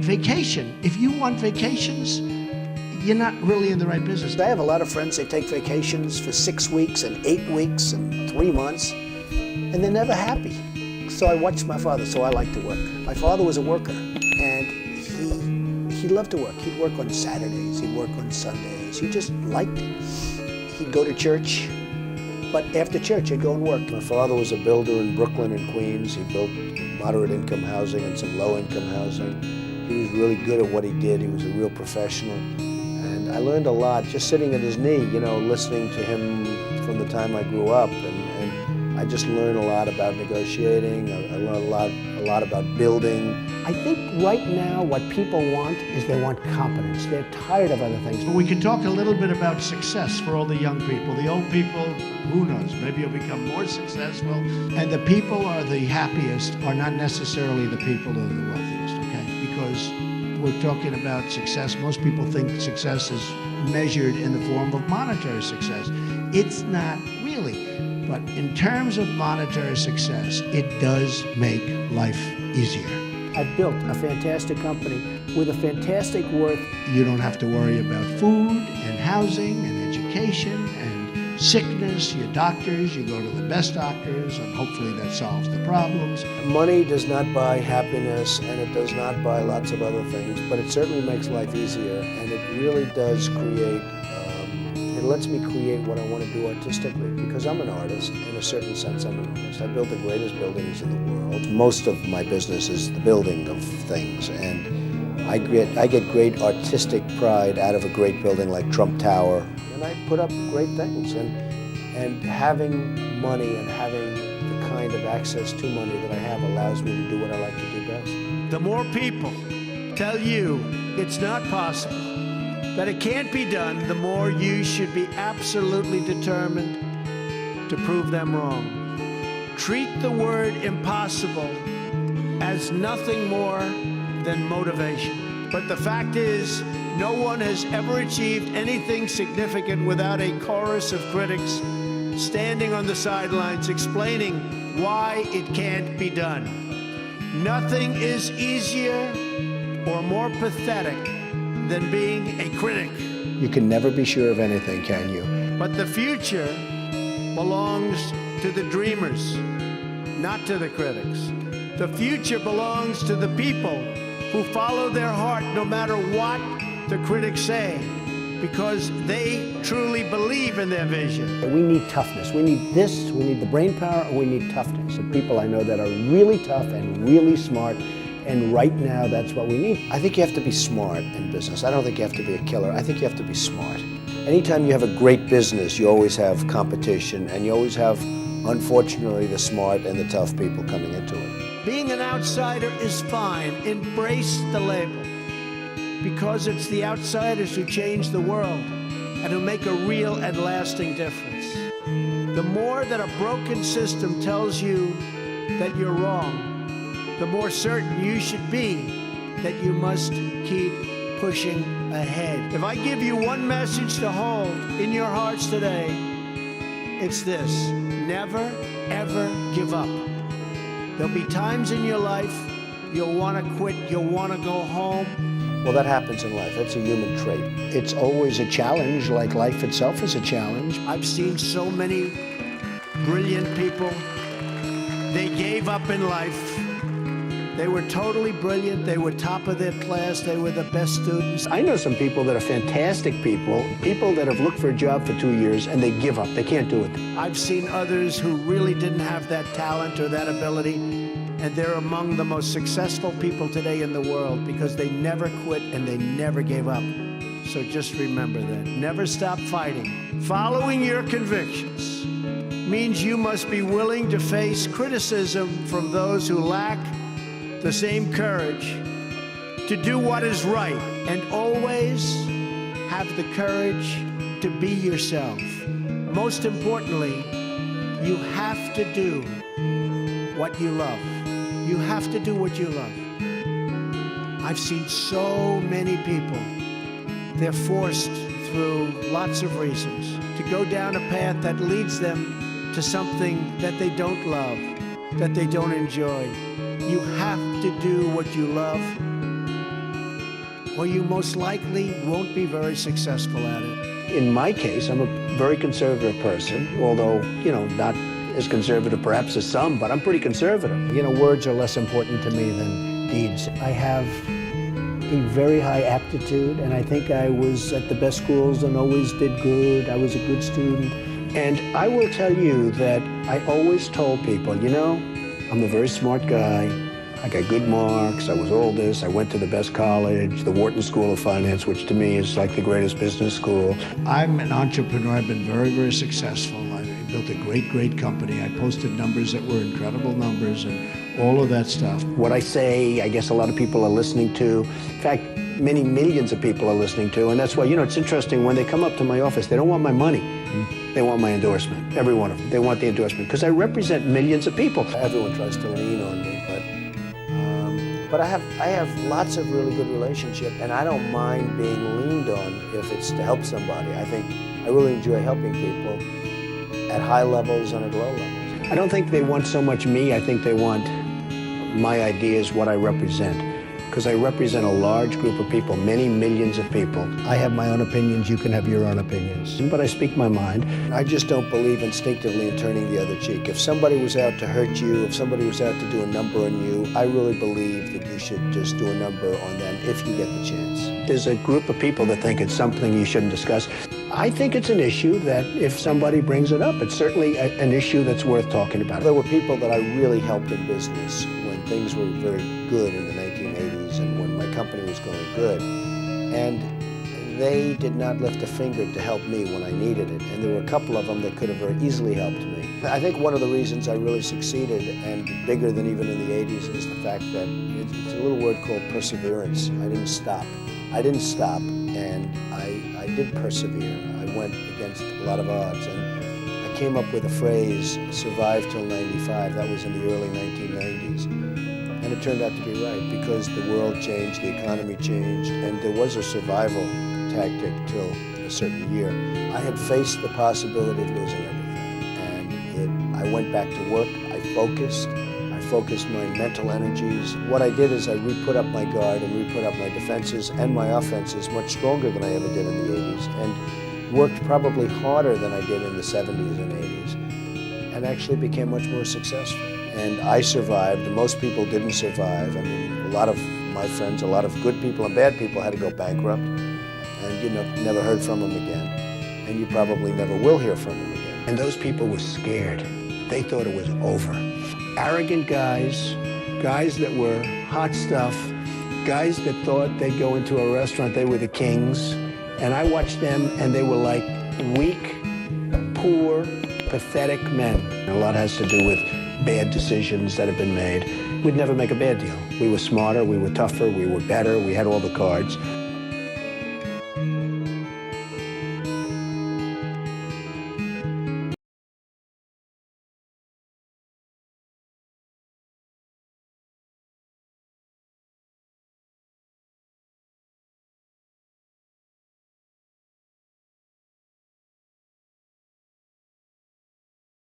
Vacation. If you want vacations, you're not really in the right business. I have a lot of friends, they take vacations for 6 weeks and 8 weeks and 3 months, and they're never happy. So I watched my father, so I like to work. My father was a worker, and he loved to work. He'd work on Saturdays, he'd work on Sundays. He just liked it. He'd go to church, but after church, he'd go and work. My father was a builder in Brooklyn and Queens. He built moderate income housing and some low income housing. He was really good at what he did. He was a real professional. And I learned a lot just sitting at his knee, you know, listening to him from the time I grew up. And I just learned a lot about negotiating. I learned a lot about building. I think right now what people want is they want competence. They're tired of other things. We can talk a little bit about success for all the young people. The old people, who knows, maybe you'll become more successful. And the people who are the happiest are not necessarily the people who are the wealthiest, okay? Because we're talking about success. Most people think success is measured in the form of monetary success. It's not really. But in terms of monetary success, it does make life easier. I've built a fantastic company with a fantastic worth. You don't have to worry about food and housing and education and sickness. Your doctors, you go to the best doctors, and hopefully that solves the problems. Money does not buy happiness, and it does not buy lots of other things, but it certainly makes life easier, and it really does create, it lets me create what I want to do artistically, because I'm an artist. In a certain sense, I'm an artist. I build the greatest buildings in the world. Most of my business is the building of things, and I get great artistic pride out of a great building like Trump Tower, and I put up great things. And having money and having the kind of access to money that I have allows me to do what I like to do best. The more people tell you it's not possible, that it can't be done, the more you should be absolutely determined to prove them wrong. Treat the word impossible as nothing more than motivation. But the fact is, no one has ever achieved anything significant without a chorus of critics standing on the sidelines explaining why it can't be done. Nothing is easier or more pathetic than being a critic. You can never be sure of anything, can you? But the future belongs to the dreamers, not to the critics. The future belongs to the people who follow their heart no matter what the critics say, because they truly believe in their vision. We need toughness. We need this, we need the brain power, and we need toughness. And people I know that are really tough and really smart, and right now that's what we need. I think you have to be smart in business. I don't think you have to be a killer. I think you have to be smart. Anytime you have a great business, you always have competition, and you always have, unfortunately, the smart and the tough people coming into it. Being an outsider is fine. Embrace the label, because it's the outsiders who change the world and who make a real and lasting difference. The more that a broken system tells you that you're wrong, the more certain you should be that you must keep pushing ahead. If I give you one message to hold in your hearts today, it's this: never, ever give up. There'll be times in your life you'll want to quit, you'll want to go home. Well, that happens in life. It's a human trait. It's always a challenge, like life itself is a challenge. I've seen so many brilliant people. They gave up in life. They were totally brilliant. They were top of their class. They were the best students. I know some people that are fantastic people that have looked for a job for 2 years and they give up. They can't do it. I've seen others who really didn't have that talent or that ability, and they're among the most successful people today in the world because they never quit and they never gave up. So just remember that. Never stop fighting. Following your convictions means you must be willing to face criticism from those who lack the same courage to do what is right, and always have the courage to be yourself. Most importantly, you have to do what you love. You have to do what you love. I've seen so many people, they're forced through lots of reasons to go down a path that leads them to something that they don't love, that they don't enjoy. You have to do what you love, or you most likely won't be very successful at it. In my case, I'm a very conservative person, although, not as conservative perhaps as some, but I'm pretty conservative. Words are less important to me than deeds. I have a very high aptitude, and I think I was at the best schools and always did good. I was a good student. And I will tell you that I always told people, I'm a very smart guy. I got good marks. I was all this. I went to the best college, the Wharton School of Finance, which to me is like the greatest business school. I'm an entrepreneur. I've been very, very successful. I built a great, great company. I posted numbers that were incredible numbers and all of that stuff. What I say, I guess a lot of people are listening to. In fact, many millions of people are listening to. And that's why, it's interesting. When they come up to my office, they don't want my money. They want my endorsement. Every one of them. They want the endorsement because I represent millions of people. Everyone tries to lean on me, but I have lots of really good relationships, and I don't mind being leaned on if it's to help somebody. I think I really enjoy helping people at high levels and at low levels. I don't think they want so much me. I think they want my ideas, what I represent. Because I represent a large group of people, many millions of people. I have my own opinions, you can have your own opinions. But I speak my mind. I just don't believe instinctively in turning the other cheek. If somebody was out to hurt you, if somebody was out to do a number on you, I really believe that you should just do a number on them if you get the chance. There's a group of people that think it's something you shouldn't discuss. I think it's an issue that if somebody brings it up, it's certainly an issue that's worth talking about. There were people that I really helped in business when things were very good in the 1980s and when my company was going good. And they did not lift a finger to help me when I needed it. And there were a couple of them that could have very easily helped me. I think one of the reasons I really succeeded, and bigger than even in the 80s, is the fact that it's a little word called perseverance. I didn't stop. And I did persevere. I went against a lot of odds. And I came up with a phrase, survive till 95. That was in the early 1990s. And it turned out to be right because the world changed, the economy changed, and there was a survival tactic till a certain year. I had faced the possibility of losing everything, and I went back to work. I focused my mental energies. What I did is I re-put up my guard and re-put up my defenses and my offenses much stronger than I ever did in the 80s, and worked probably harder than I did in the 70s and 80s, and actually became much more successful. And I survived. Most people didn't survive. I mean, a lot of my friends, a lot of good people and bad people had to go bankrupt, and you never heard from them again, and you probably never will hear from them again. And those people were scared. They thought it was over. Arrogant guys that were hot stuff, guys that thought they'd go into a restaurant, they were the kings, and I watched them, and they were like weak, poor, pathetic men. A lot has to do with bad decisions that have been made. We'd never make a bad deal. We were smarter, we were tougher, we were better, we had all the cards.